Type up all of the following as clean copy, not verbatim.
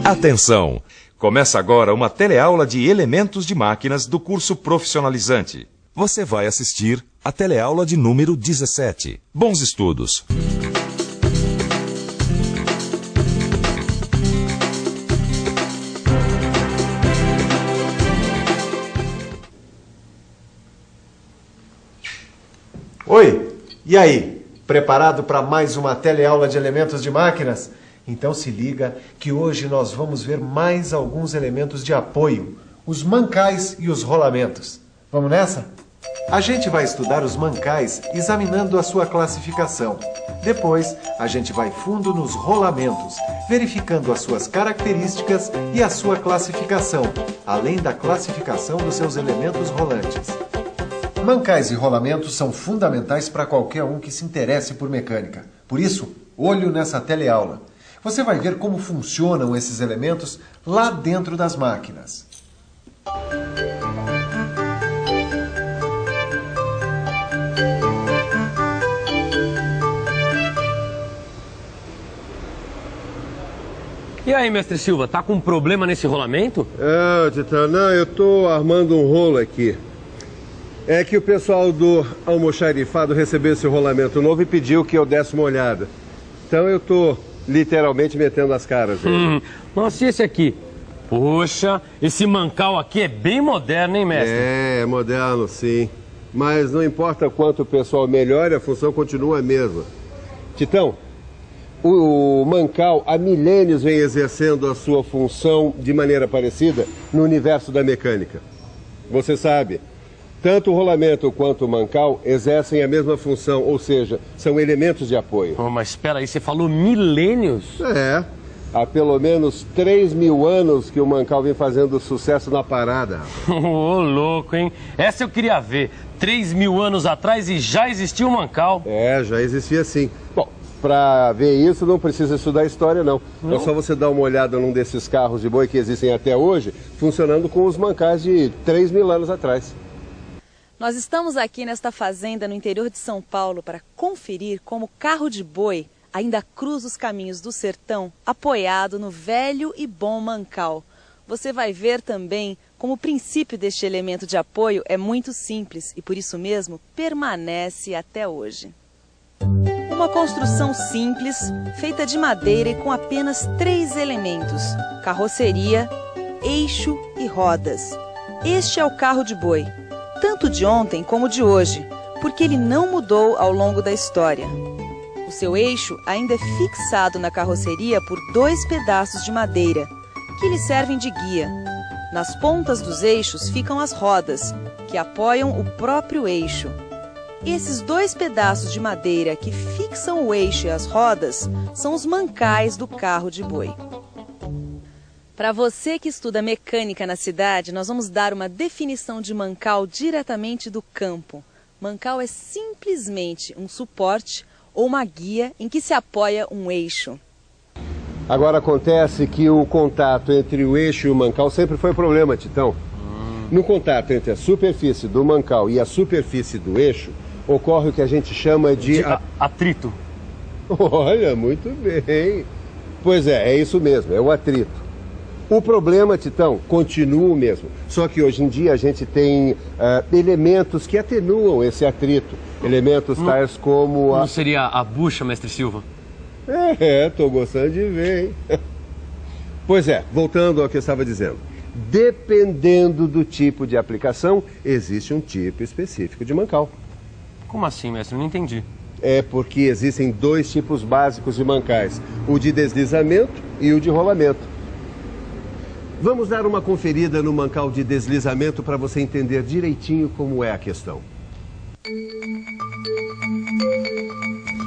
Atenção! Começa agora uma teleaula de elementos de máquinas do curso profissionalizante. Você vai assistir a teleaula de número 17. Bons estudos! Oi, e aí? Preparado para mais uma teleaula de elementos de máquinas? Então se liga que hoje nós vamos ver mais alguns elementos de apoio, os mancais e os rolamentos. Vamos nessa? A gente vai estudar os mancais examinando a sua classificação. Depois, a gente vai fundo nos rolamentos, verificando as suas características e a sua classificação, além da classificação dos seus elementos rolantes. Mancais e rolamentos são fundamentais para qualquer um que se interesse por mecânica. Por isso, olho nessa teleaula. Você vai ver como funcionam esses elementos lá dentro das máquinas. E aí, mestre Silva, tá com um problema nesse rolamento? Titã, não, eu tô armando um rolo aqui. É que o pessoal do almoxarifado recebeu esse rolamento novo e pediu que eu desse uma olhada. Então eu tô literalmente metendo as caras. Nossa, e esse aqui? Poxa, esse mancal aqui é bem moderno, hein, mestre? É moderno, sim. Mas não importa quanto o pessoal melhore, a função continua a mesma. Titão, o mancal há milênios vem exercendo a sua função de maneira parecida no universo da mecânica. Você sabe, tanto o rolamento quanto o mancal exercem a mesma função, ou seja, são elementos de apoio. Oh, mas espera aí, você falou milênios? É, há pelo menos 3.000 anos que o mancal vem fazendo sucesso na parada. Ô, louco, hein? Essa eu queria ver. 3.000 anos atrás e já existia o mancal. É, já existia sim. Bom, para ver isso não precisa estudar história, não. É só você dar uma olhada num desses carros de boi que existem até hoje, funcionando com os mancais de 3.000 anos atrás. Nós estamos aqui nesta fazenda no interior de São Paulo para conferir como o carro de boi ainda cruza os caminhos do sertão apoiado no velho e bom mancal. Você vai ver também como o princípio deste elemento de apoio é muito simples e por isso mesmo permanece até hoje. Uma construção simples, feita de madeira e com apenas 3 elementos: carroceria, eixo e rodas. Este é o carro de boi, tanto de ontem como de hoje, porque ele não mudou ao longo da história. O seu eixo ainda é fixado na carroceria por 2 pedaços de madeira, que lhe servem de guia. Nas pontas dos eixos ficam as rodas, que apoiam o próprio eixo. Esses 2 pedaços de madeira que fixam o eixo e as rodas são os mancais do carro de boi. Para você que estuda mecânica na cidade, nós vamos dar uma definição de mancal diretamente do campo. Mancal é simplesmente um suporte ou uma guia em que se apoia um eixo. Agora acontece que o contato entre o eixo e o mancal sempre foi problema, Titão. No contato entre a superfície do mancal e a superfície do eixo, ocorre o que a gente chama de atrito. Olha, muito bem. Pois é isso mesmo, é o atrito. O problema, Titão, continua o mesmo. Só que hoje em dia a gente tem elementos que atenuam esse atrito. Elementos tais como Não seria a bucha, mestre Silva? Tô gostando de ver, hein? Pois é, voltando ao que eu estava dizendo. Dependendo do tipo de aplicação, existe um tipo específico de mancal. Como assim, mestre? Não entendi. É porque existem 2 tipos básicos de mancais, o de deslizamento e o de rolamento. Vamos dar uma conferida no mancal de deslizamento para você entender direitinho como é a questão.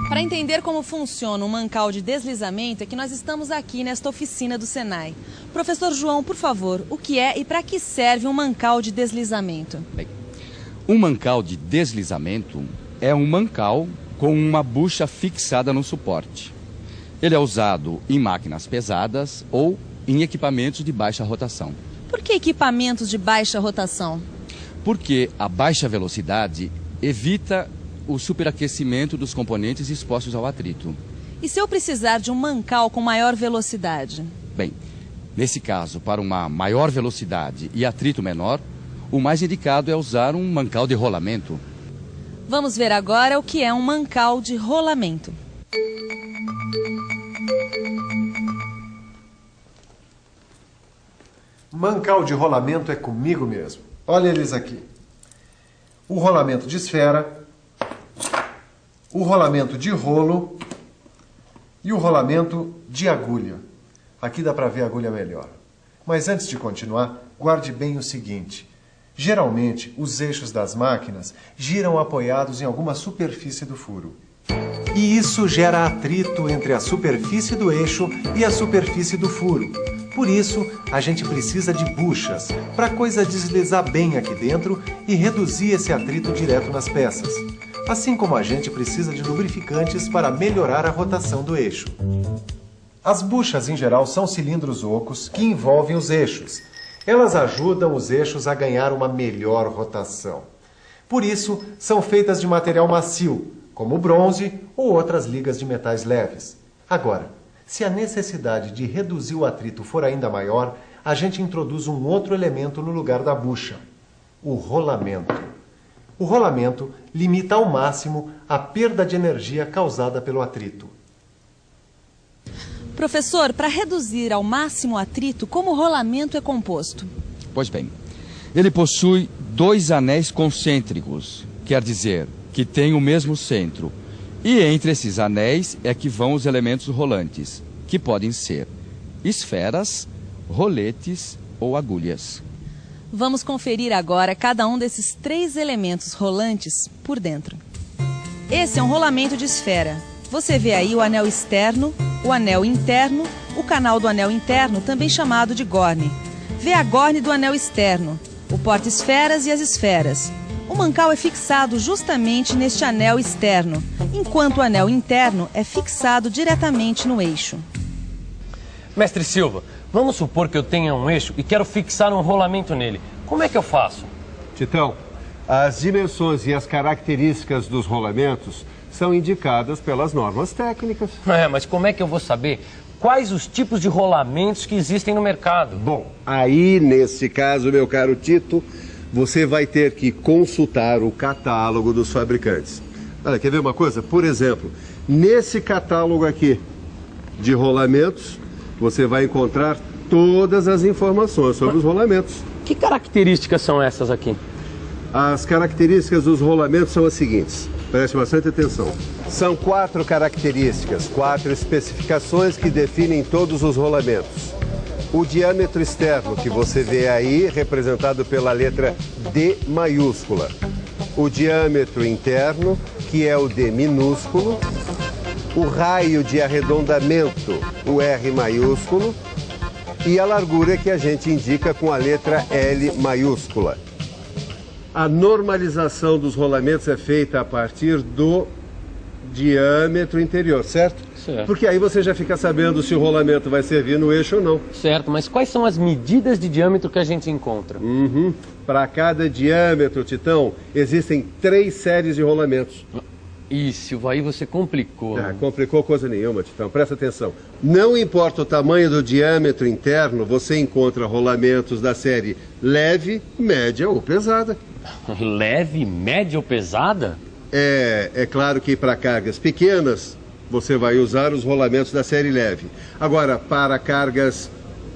Para entender como funciona o mancal de deslizamento é que nós estamos aqui nesta oficina do Senai. Professor João, por favor, o que é e para que serve um mancal de deslizamento? Bem, um mancal de deslizamento é um mancal com uma bucha fixada no suporte. Ele é usado em máquinas pesadas ou em equipamentos de baixa rotação. Por que equipamentos de baixa rotação? Porque a baixa velocidade evita o superaquecimento dos componentes expostos ao atrito. E se eu precisar de um mancal com maior velocidade? Bem, Nesse caso, para uma maior velocidade e atrito menor, o mais indicado é usar um mancal de rolamento. Vamos ver agora o que é um mancal de rolamento. Mancal de rolamento é comigo mesmo. Olha eles aqui. O rolamento de esfera, o rolamento de rolo e o rolamento de agulha. Aqui dá para ver a agulha melhor. Mas antes de continuar, guarde bem o seguinte. Geralmente, os eixos das máquinas giram apoiados em alguma superfície do furo. E isso gera atrito entre a superfície do eixo e a superfície do furo. Por isso, a gente precisa de buchas, para a coisa deslizar bem aqui dentro e reduzir esse atrito direto nas peças. Assim como a gente precisa de lubrificantes para melhorar a rotação do eixo. As buchas, em geral, são cilindros ocos que envolvem os eixos. Elas ajudam os eixos a ganhar uma melhor rotação. Por isso, são feitas de material macio, como bronze ou outras ligas de metais leves. Agora, se a necessidade de reduzir o atrito for ainda maior, a gente introduz um outro elemento no lugar da bucha: o rolamento. O rolamento limita ao máximo a perda de energia causada pelo atrito. Professor, para reduzir ao máximo o atrito, como o rolamento é composto? Pois bem, ele possui 2 anéis concêntricos, quer dizer, que tem o mesmo centro. E entre esses anéis é que vão os elementos rolantes, que podem ser esferas, roletes ou agulhas. Vamos conferir agora cada um desses 3 elementos rolantes por dentro. Esse é um rolamento de esfera. Você vê aí o anel externo, o anel interno, o canal do anel interno, também chamado de gorne. Vê a gorne do anel externo, o porta-esferas e as esferas. O mancal é fixado justamente neste anel externo, enquanto o anel interno é fixado diretamente no eixo. Mestre Silva, vamos supor que eu tenha um eixo e quero fixar um rolamento nele. Como é que eu faço? Titão, as dimensões e as características dos rolamentos são indicadas pelas normas técnicas. Mas como é que eu vou saber quais os tipos de rolamentos que existem no mercado? Bom, aí nesse caso, meu caro Tito, você vai ter que consultar o catálogo dos fabricantes. Olha, quer ver uma coisa? Por exemplo, nesse catálogo aqui de rolamentos, você vai encontrar todas as informações sobre os rolamentos. Que características são essas aqui? As características dos rolamentos são as seguintes. Preste bastante atenção. São 4 características, 4 especificações que definem todos os rolamentos. O diâmetro externo, que você vê aí, representado pela letra D maiúscula. O diâmetro interno, que é o D minúsculo. O raio de arredondamento, o R maiúsculo. E a largura, que a gente indica com a letra L maiúscula. A normalização dos rolamentos é feita a partir do diâmetro interior, certo? Certo. Porque aí você já fica sabendo se o rolamento vai servir no eixo ou não. Certo, mas quais são as medidas de diâmetro que a gente encontra? Para cada diâmetro, Titão, existem 3 séries de rolamentos. Ih, Silva, aí você complicou. Complicou coisa nenhuma, Titão. Presta atenção. Não importa o tamanho do diâmetro interno, você encontra rolamentos da série leve, média ou pesada. Leve, média ou pesada? É claro que para cargas pequenas, você vai usar os rolamentos da série leve. Agora, para cargas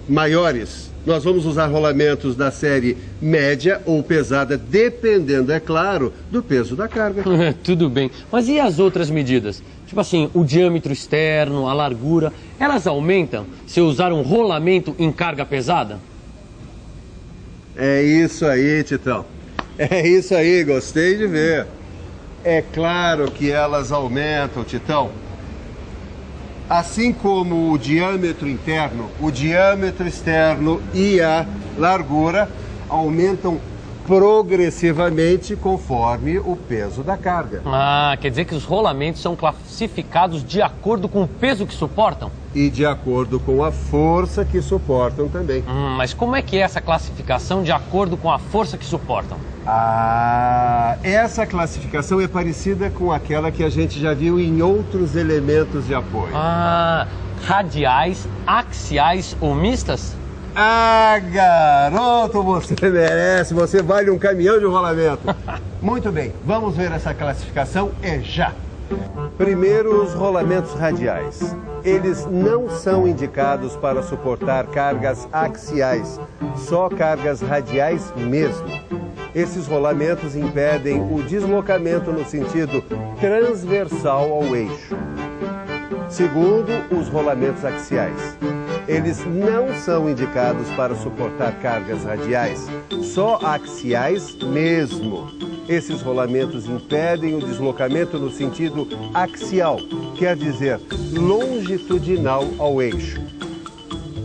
maiores, nós vamos usar rolamentos da série média ou pesada, dependendo, é claro, do peso da carga. Tudo bem, mas e as outras medidas? Tipo assim, o diâmetro externo, a largura, elas aumentam se eu usar um rolamento em carga pesada? É isso aí, Titão. É isso aí, gostei de ver. É claro que elas aumentam, Titão. Assim como o diâmetro interno, o diâmetro externo e a largura aumentam progressivamente conforme o peso da carga. Ah, quer dizer que os rolamentos são classificados de acordo com o peso que suportam? E de acordo com a força que suportam também. Mas como é que é essa classificação de acordo com a força que suportam? Essa classificação é parecida com aquela que a gente já viu em outros elementos de apoio. Radiais, axiais ou mistas? Ah, garoto, você merece, você vale um caminhão de rolamento. Muito bem, vamos ver essa classificação já. Primeiro, os rolamentos radiais. Eles não são indicados para suportar cargas axiais, só cargas radiais mesmo. Esses rolamentos impedem o deslocamento no sentido transversal ao eixo. Segundo, os rolamentos axiais. Eles não são indicados para suportar cargas radiais, só axiais mesmo. Esses rolamentos impedem o deslocamento no sentido axial, quer dizer, longitudinal ao eixo.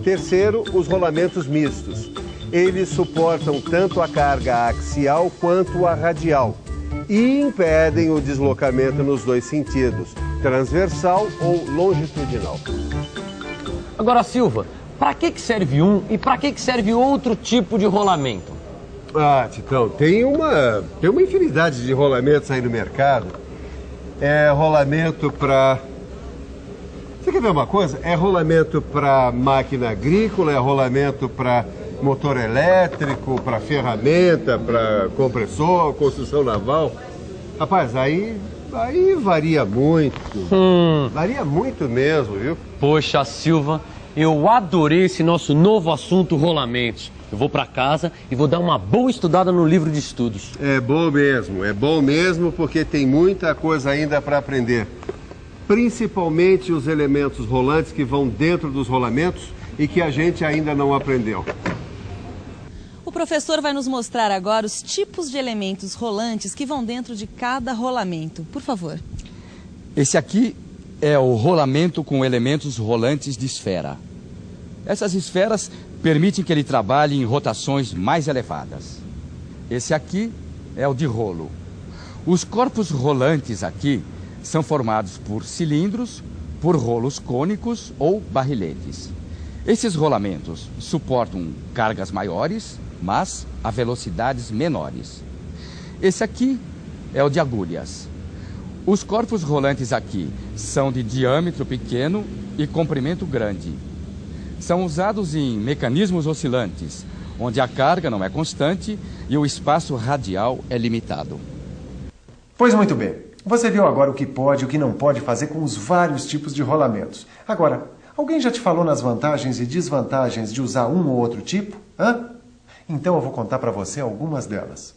Terceiro, os rolamentos mistos. Eles suportam tanto a carga axial quanto a radial e impedem o deslocamento nos dois sentidos, transversal ou longitudinal. Agora, Silva, para que serve um e para que serve outro tipo de rolamento? Ah, Titão, tem uma infinidade de rolamentos aí no mercado. É rolamento para... Você quer ver uma coisa? É rolamento para máquina agrícola, é rolamento para motor elétrico, para ferramenta, para compressor, construção naval. Rapaz, aí varia muito. Varia muito mesmo, viu? Poxa, Silva, eu adorei esse nosso novo assunto, rolamentos. Eu vou para casa e vou dar uma boa estudada no livro de estudos. É bom mesmo porque tem muita coisa ainda para aprender. Principalmente os elementos rolantes que vão dentro dos rolamentos e que a gente ainda não aprendeu. O professor vai nos mostrar agora os tipos de elementos rolantes que vão dentro de cada rolamento. Por favor. Esse aqui é o rolamento com elementos rolantes de esfera. Essas esferas permitem que ele trabalhe em rotações mais elevadas. Esse aqui é o de rolo. Os corpos rolantes aqui são formados por cilindros, por rolos cônicos ou barriletes. Esses rolamentos suportam cargas maiores, mas a velocidades menores. Esse aqui é o de agulhas. Os corpos rolantes aqui são de diâmetro pequeno e comprimento grande. São usados em mecanismos oscilantes, onde a carga não é constante e o espaço radial é limitado. Pois muito bem. Você viu agora o que pode e o que não pode fazer com os vários tipos de rolamentos. Agora, alguém já te falou nas vantagens e desvantagens de usar um ou outro tipo? Então eu vou contar para você algumas delas.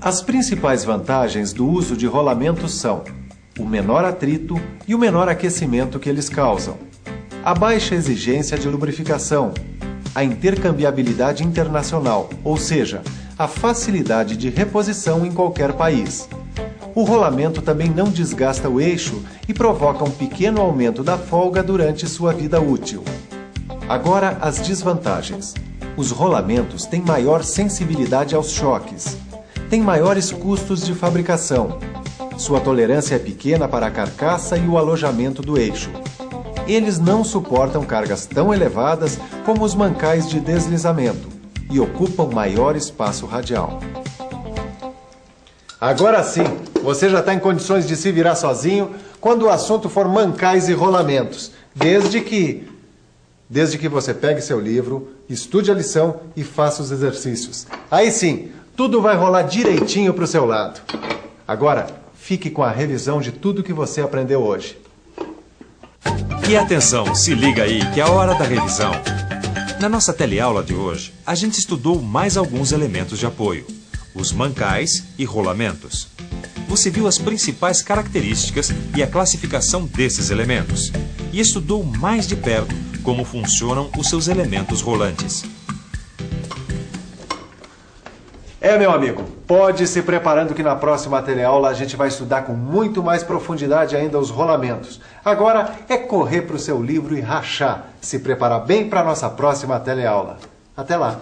As principais vantagens do uso de rolamentos são o menor atrito e o menor aquecimento que eles causam, a baixa exigência de lubrificação, a intercambiabilidade internacional, ou seja, a facilidade de reposição em qualquer país. O rolamento também não desgasta o eixo e provoca um pequeno aumento da folga durante sua vida útil. Agora, as desvantagens. Os rolamentos têm maior sensibilidade aos choques, têm maiores custos de fabricação, sua tolerância é pequena para a carcaça e o alojamento do eixo. Eles não suportam cargas tão elevadas como os mancais de deslizamento e ocupam maior espaço radial. Agora sim, você já está em condições de se virar sozinho quando o assunto for mancais e rolamentos, desde que você pegue seu livro, estude a lição e faça os exercícios. Aí sim, tudo vai rolar direitinho para o seu lado. Agora, fique com a revisão de tudo que você aprendeu hoje. E atenção, se liga aí que é a hora da revisão. Na nossa teleaula de hoje, a gente estudou mais alguns elementos de apoio, os mancais e rolamentos. Você viu as principais características e a classificação desses elementos e estudou mais de perto como funcionam os seus elementos rolantes. Meu amigo, pode ir se preparando que na próxima teleaula a gente vai estudar com muito mais profundidade ainda os rolamentos. Agora é correr para o seu livro e rachar, se preparar bem para a nossa próxima teleaula. Até lá!